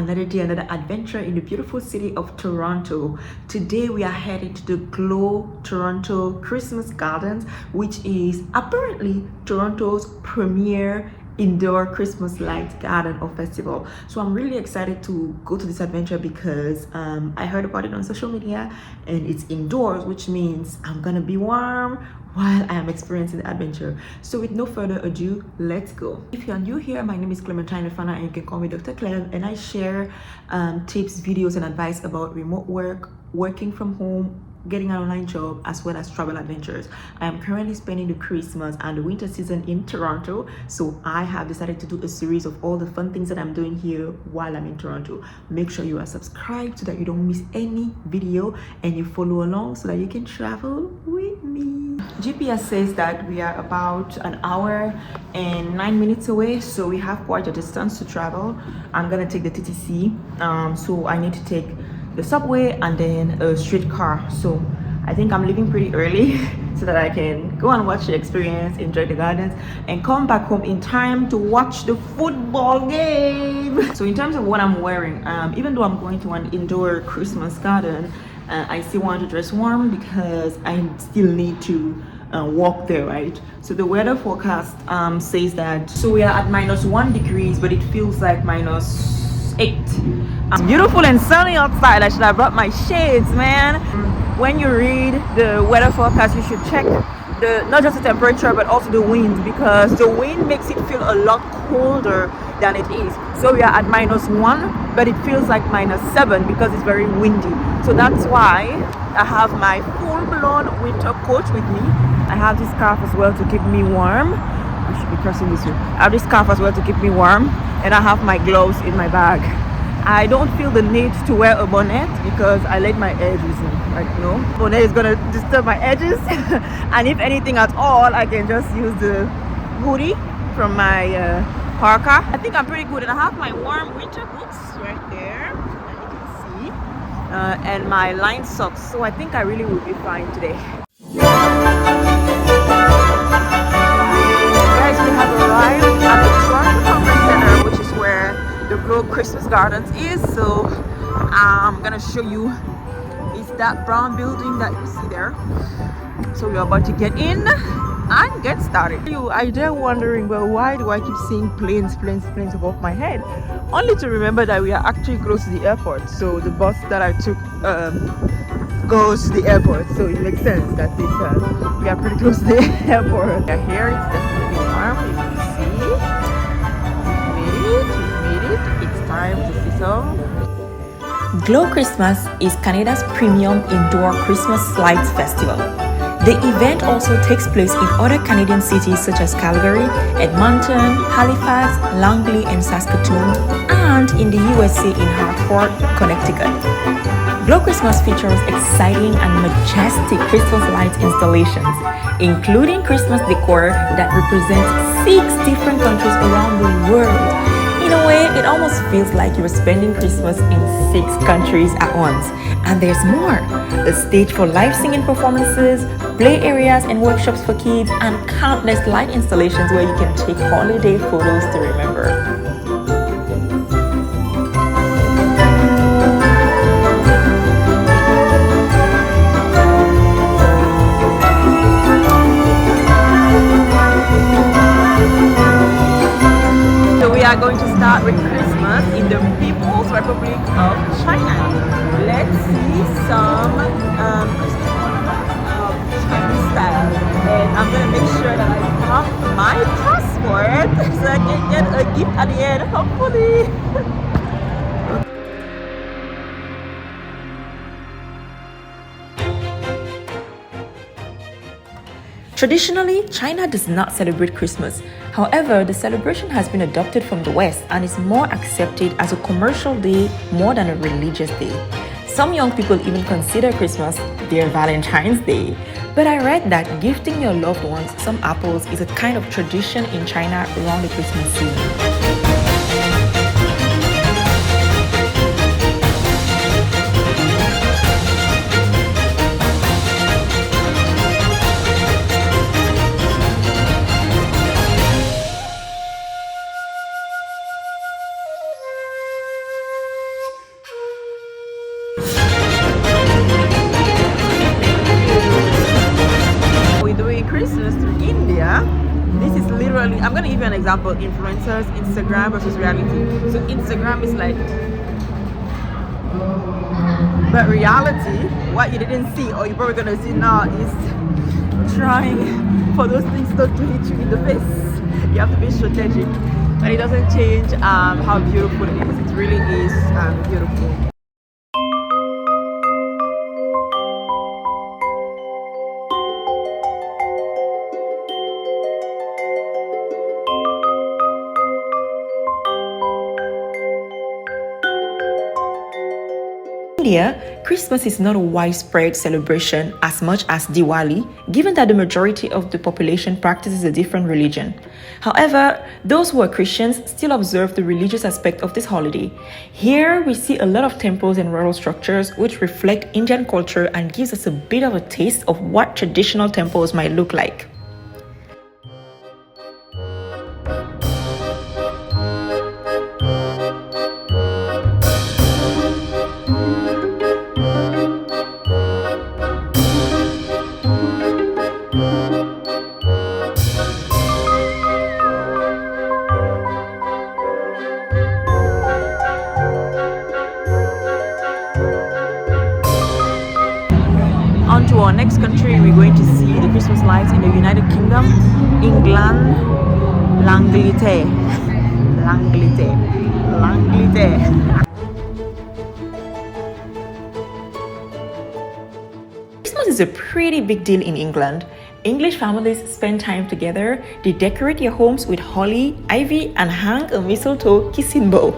another day, another adventure in the beautiful city of Toronto. Today we are headed to the Glow Toronto Christmas Gardens, which is apparently Toronto's premier indoor Christmas light garden or festival. So I'm really excited to go to this adventure because I heard about it on social media and it's indoors, which means I'm gonna be warm while I am experiencing the adventure. So with no further ado, let's go. If you're new here, my name is Clementine Lefana and you can call me Dr. Clem, and I share tips, videos and advice about remote work, working from home, getting an online job, as well as travel adventures. I am currently spending the Christmas and the winter season in Toronto, so I have decided to do a series of all the fun things that I'm doing here while I'm in Toronto. Make sure you are subscribed so that you don't miss any video and you follow along so that you can travel with me. GPS says that we are about an hour and 9 minutes away, so we have quite a distance to travel. I'm gonna take the TTC, so I need to take the subway and then a streetcar. So I think I'm leaving pretty early so that I can go and watch the experience, enjoy the gardens, and come back home in time to watch the football game. So in terms of what I'm wearing, even though I'm going to an indoor Christmas garden, I still want to dress warm because I still need to walk there, right? So the weather forecast says that, so we are at -1 degrees, but it feels like -8. It's beautiful and sunny outside. I should have brought my shades, man. When you read the weather forecast, you should check not just the temperature but also the wind, because the wind makes it feel a lot colder than it is. So we are at -1, but it feels like -7 because it's very windy. So that's why I have my full-blown winter coat with me. I have this scarf as well to keep me warm. I should be crossing this way. I have this scarf as well to keep me warm, and I have my gloves in my bag. I don't feel the need to wear a bonnet because I let my edges in, like, you know, bonnet is gonna disturb my edges. And if anything at all, I can just use the hoodie from my parka. I think I'm pretty good, and I have my warm winter boots right there, as you can see, and my lined socks, so I think I really will be fine today. Guys, we have arrived at the Toronto Conference Center, which is where the Glow Christmas Gardens is. So I'm gonna show you, it's that brown building that you see there. So we're about to get in and get started. You are there wondering, well, why do I keep seeing planes above my head? Only to remember that we are actually close to the airport. So the bus that I took goes to the airport, so it makes sense that we are pretty close to the airport. Yeah, here it's definitely warm, you can see. We made it. It's time to see some. Glow Christmas is Canada's premium indoor Christmas lights festival. The event also takes place in other Canadian cities such as Calgary, Edmonton, Halifax, Langley, and Saskatoon, and in the USA in Hartford, Connecticut. Glow Christmas features exciting and majestic Christmas light installations, including Christmas decor that represents 6 different countries around the world. In a way, it almost feels like you're spending Christmas in 6 countries at once. And there's more. A stage for live singing performances, play areas and workshops for kids, and countless light installations where you can take holiday photos to remember. We are going to start with Christmas in the People's Republic of China. Let's see some Chinese style, and I'm gonna make sure that I have my passport so I can get a gift at the end, hopefully. Traditionally, China does not celebrate Christmas. However, the celebration has been adopted from the West and is more accepted as a commercial day more than a religious day. Some young people even consider Christmas their Valentine's Day. But I read that gifting your loved ones some apples is a kind of tradition in China around the Christmas season. Christmas to India, this is literally, I'm gonna give you an example. Influencers, Instagram versus reality. So Instagram is like, but reality, what you didn't see or you're probably gonna see now is trying for those things not to hit you in the face. You have to be strategic, but it doesn't change how beautiful it is. It really is beautiful. In India, Christmas is not a widespread celebration as much as Diwali, given that the majority of the population practices a different religion. However, those who are Christians still observe the religious aspect of this holiday. Here, we see a lot of temples and rural structures which reflect Indian culture and gives us a bit of a taste of what traditional temples might look like. On to our next country, we're going to see the Christmas lights in the United Kingdom, England, l'Angleterre. Christmas is a pretty big deal in England. English families spend time together, they decorate their homes with holly, ivy, and hang a mistletoe kissing bow.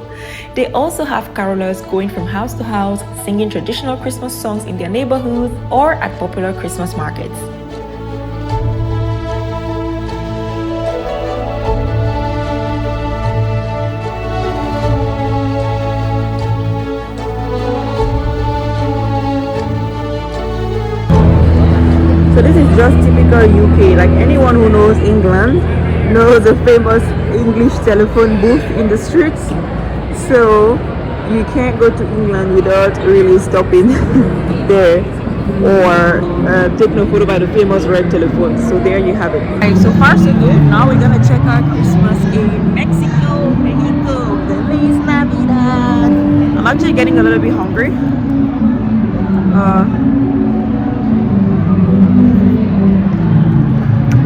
They also have carolers going from house to house, singing traditional Christmas songs in their neighborhoods or at popular Christmas markets. So this is just typical UK. Like anyone who knows England knows the famous English telephone booth in the streets. So you can't go to England without really stopping there or taking a photo by the famous red telephone. So there you have it. Alright, so far so good. Now we're gonna check out Christmas in Mexico. Feliz Navidad. I'm actually getting a little bit hungry.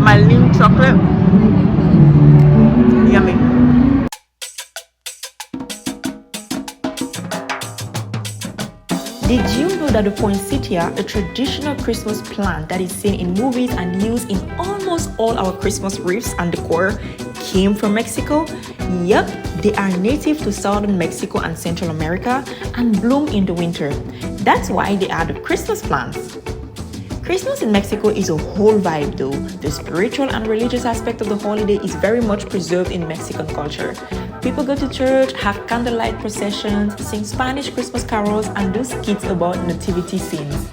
My lean chocolate, yummy. Did you know that the poinsettia, a traditional Christmas plant that is seen in movies and used in almost all our Christmas wreaths and decor, came from Mexico? Yep, they are native to southern Mexico and Central America and bloom in the winter. That's why they are the Christmas plants. Christmas in Mexico is a whole vibe though. The spiritual and religious aspect of the holiday is very much preserved in Mexican culture. People go to church, have candlelight processions, sing Spanish Christmas carols, and do skits about nativity scenes.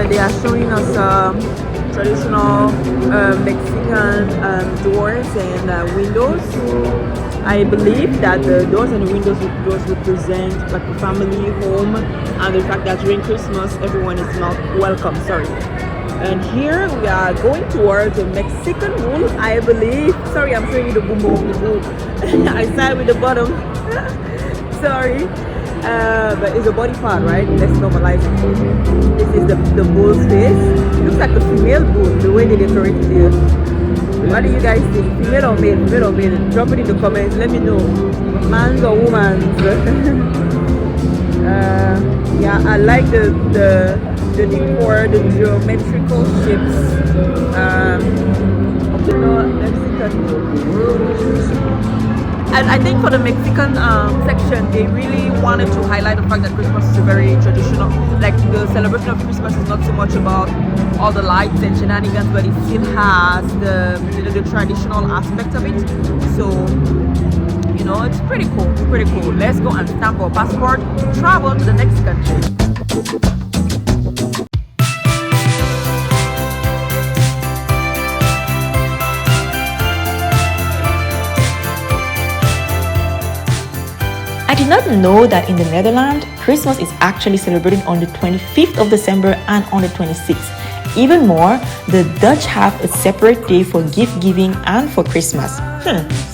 They are showing us traditional Mexican doors and windows. I believe that the doors and the windows represent like a family home and the fact that during Christmas everyone is not welcome. Sorry. And here we are going towards a Mexican wool, I believe. Sorry, I'm showing you the boom of the wool. I started with the bottom. Sorry. But it's a body part, right? Let's normalize it. This is the bull's face. It looks like a female bull, the way they decorate it here. What do you guys think? Female or male? Female or male? Drop it in the comments. Let me know. Man's or woman's? Yeah, I like the decor, the geometrical shapes of the Mexican. And I think for the Mexican section, they really wanted to highlight the fact that Christmas is a very traditional, like the celebration of Christmas is not so much about all the lights and shenanigans, but it still has the the traditional aspect of it. So it's pretty cool. It's pretty cool. Let's go and stamp our passport to travel to the next country. I did not know that in the Netherlands, Christmas is actually celebrated on the 25th of December and on the 26th. Even more, the Dutch have a separate day for gift giving and for Christmas.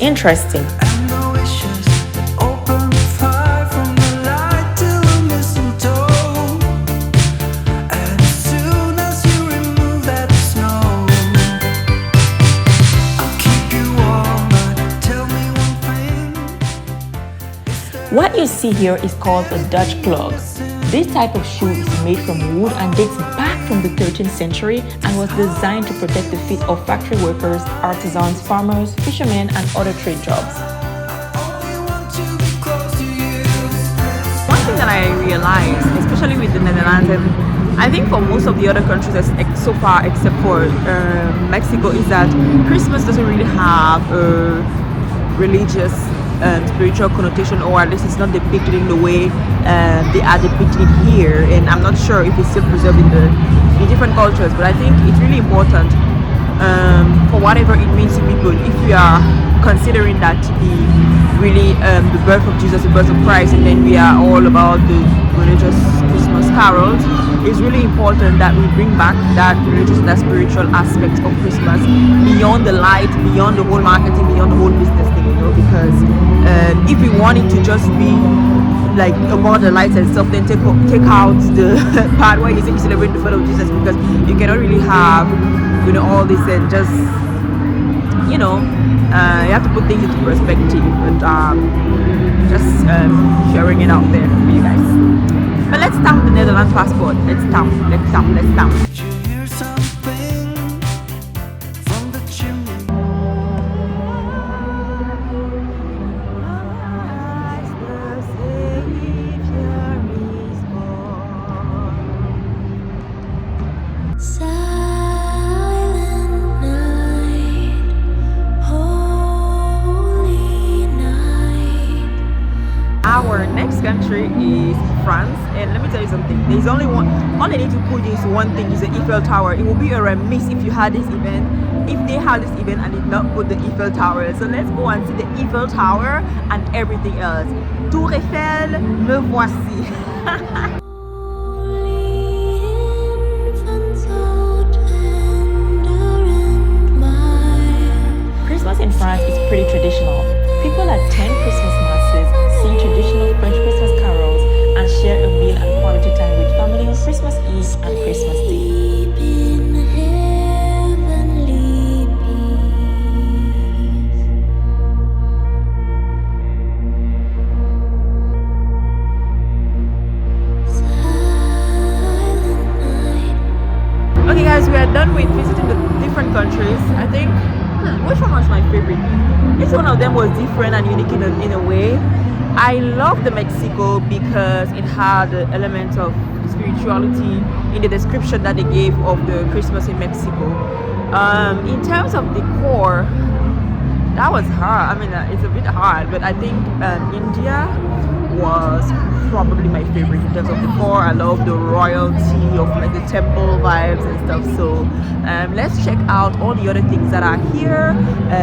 Interesting. What you see here is called a Dutch clog. This type of shoe is made from wood and dates back from the 13th century and was designed to protect the feet of factory workers, artisans, farmers, fishermen, and other trade jobs. One thing that I realized, especially with the Netherlands, and I think for most of the other countries so far except for Mexico, is that Christmas doesn't really have a religious spiritual connotation, or at least it's not depicted in the way they are depicted here. And I'm not sure if it's still preserved in different cultures, but I think it's really important for whatever it means to people. If we are considering that to be really the birth of Jesus, the birth of Christ, and then we are all about the religious Christmas carols, it's really important that we bring back that religious and that spiritual aspect of Christmas beyond the light, beyond the whole marketing, beyond the whole business thing, because if we want it to just be like about the lights and stuff, then take out the part where you celebrate the birth of Jesus, because you cannot really have all this and just you have to put things into perspective. But just sharing it out there for you guys. But let's stamp the Netherlands passport. Let's stamp. Our next country is France, and let me tell you something. There's only one. All I need to put is one thing: is the Eiffel Tower. It would be a remiss if you had this event, if they had this event and did not put the Eiffel Tower. So let's go and see the Eiffel Tower and everything else. Tour Eiffel, me voici. Christmas in France is pretty traditional. People attend Christmas masses, sing traditional French Christmas carols, and share a meal and quality time with family on Christmas Eve and Christmas Day. Okay guys, we are done with visiting the different countries. I think which one was my favorite? Each one of them was different and unique in a way. I love the Mexico because it had the element of spirituality in the description that they gave of the Christmas in Mexico. In terms of decor, that was hard. I mean, it's a bit hard, but I think India was probably my favorite in terms of decor. I love the royalty of like the temple vibes and stuff. So let's check out all the other things that are here,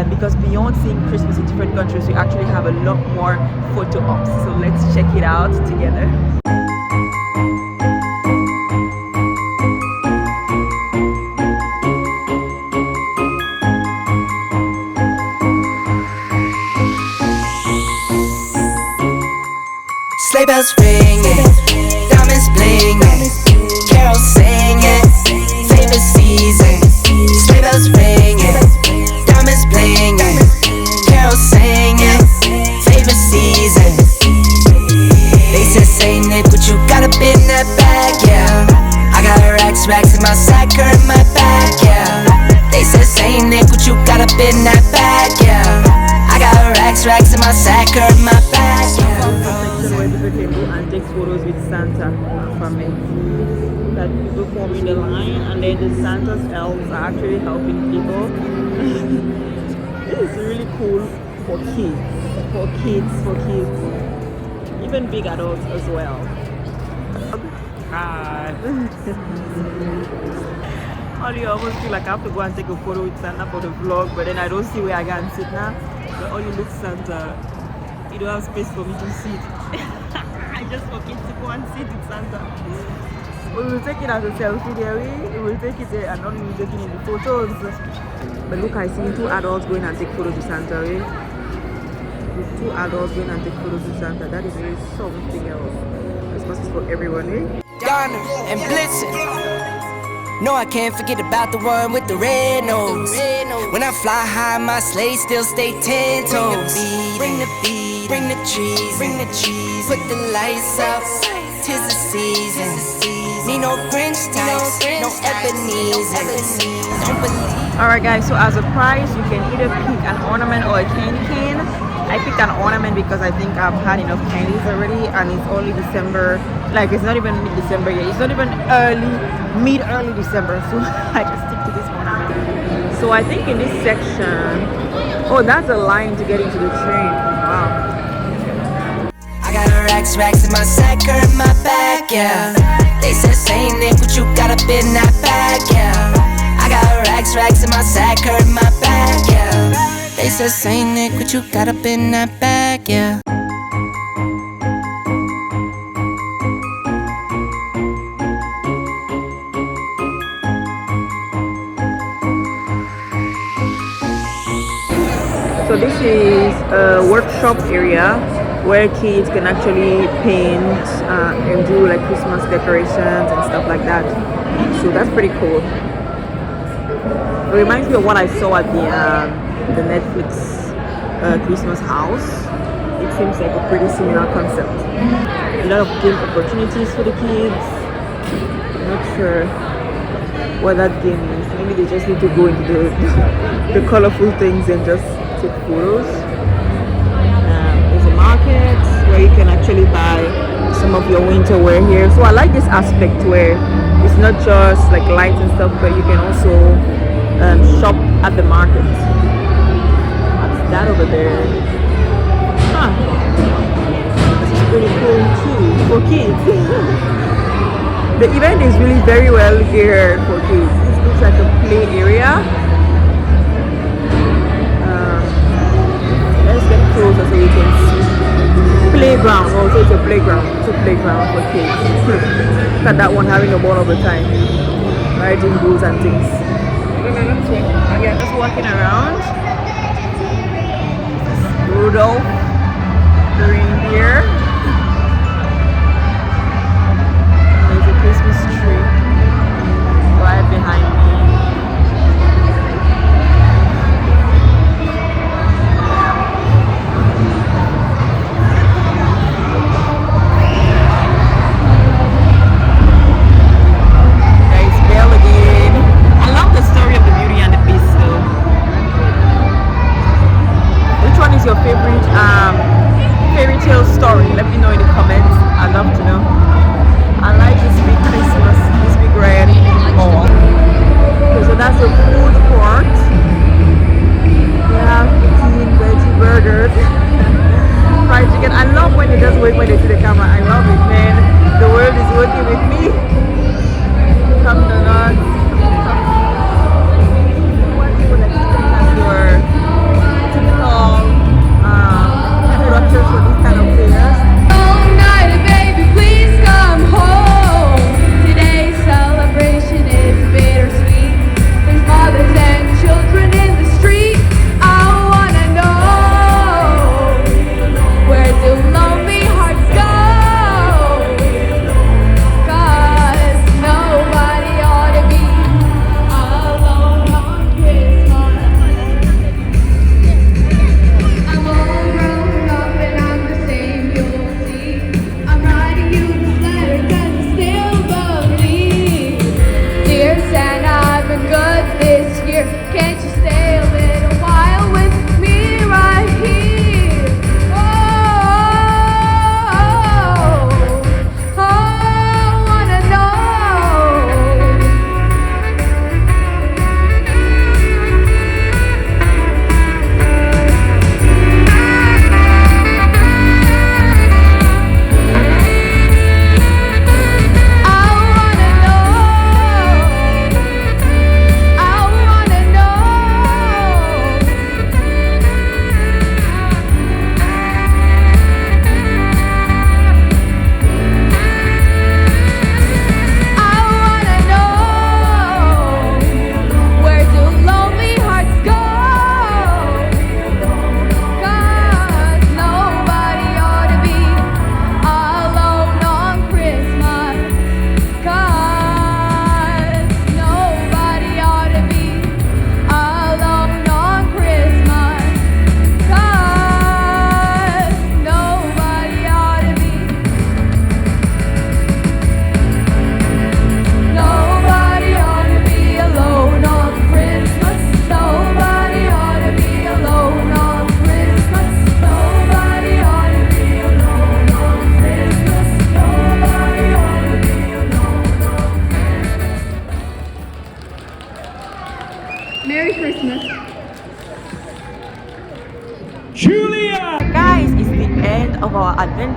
because beyond seeing Christmas in different countries, we actually have a lot more photo ops. So let's check it out together. Sleigh bells ringing, diamonds blinging, carols singing, favorite season. Sleigh bells ringing, diamonds blinging, carols singing, favorite season. They said Saint Nick, what you got up in that bag, yeah. I got racks in my sack or in my bag, yeah. They said Saint Nick, what you got up in that bag, yeah. I got racks racks in my sack or in my bag. Section where people can go and take photos with Santa and family. That people form in the line, and then the Santa's elves are actually helping people. This is really cool for kids, even big adults as well. Hi. You almost feel like I have to go and take a photo with Santa for the vlog, but then I don't see where I can sit now. But all you look Santa, you don't have space for me to sit. I just forget to go and sit with Santa. We will take it as a selfie there. We will take it there and not even taking in the photos. But look, I see two adults going and take photos with Santa. Two adults going and take photos with Santa. That is really something else. Christmas is for everyone, Donna and Blitzen. No, I can't forget about the one with the red nose. When I fly high, my sleigh still stay 10 toes. Bring the beat, bring the trees, put the lights up. 'Tis the season. Need no Grinch types, no Ebenezer. Don't believe. Alright guys, so as a prize you can either pick an ornament or a candy cane. I picked an ornament because I think I've had enough candies already, and it's only December. Like, it's not even mid-December yet. It's not even mid-early December, so I just stick to this ornament. So I think in this section, oh, that's a line to get into the train. Wow. I got racks in my sack or in my bag, yeah. They said, say Nick, what you got up in that bag, yeah. I got racks in my sack or in my bag, yeah. They said, say Nick, what you got up in that bag, yeah. So this is a workshop area where kids can actually paint and do like Christmas decorations and stuff like that. So that's pretty cool. It reminds me of what I saw at the Netflix Christmas house. It seems like a pretty similar concept. A lot of game opportunities for the kids. I'm not sure what that game is. Maybe they just need to go into the colorful things and just take photos. There's a market where you can actually buy some of your winter wear here. So I like this aspect where it's not just like lights and stuff, but you can also shop at the market. What's that over there? Huh. This is pretty cool too for kids. The event is really very well geared for kids. This looks like a play area. Let's get closer so you can see. Playground. Oh, so it's a playground. It's a playground for kids. Look at that one having a ball all the time. Riding bulls and things. Yeah, just walking around. Rudolph the reindeer. There's a Christmas tree right behind me. Your favorite fairy tale story,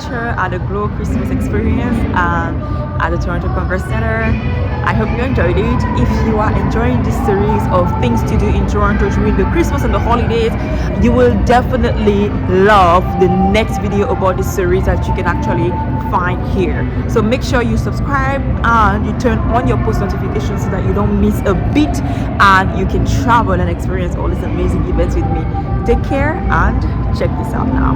adventure at the Glow Christmas experience at the Toronto Congress Center. I hope you enjoyed it. If you are enjoying this series of things to do in Toronto during the Christmas and the holidays, you will definitely love the next video about this series that you can actually find here. So make sure you subscribe and you turn on your post notifications so that you don't miss a beat and you can travel and experience all these amazing events with me. Take care and check this out now.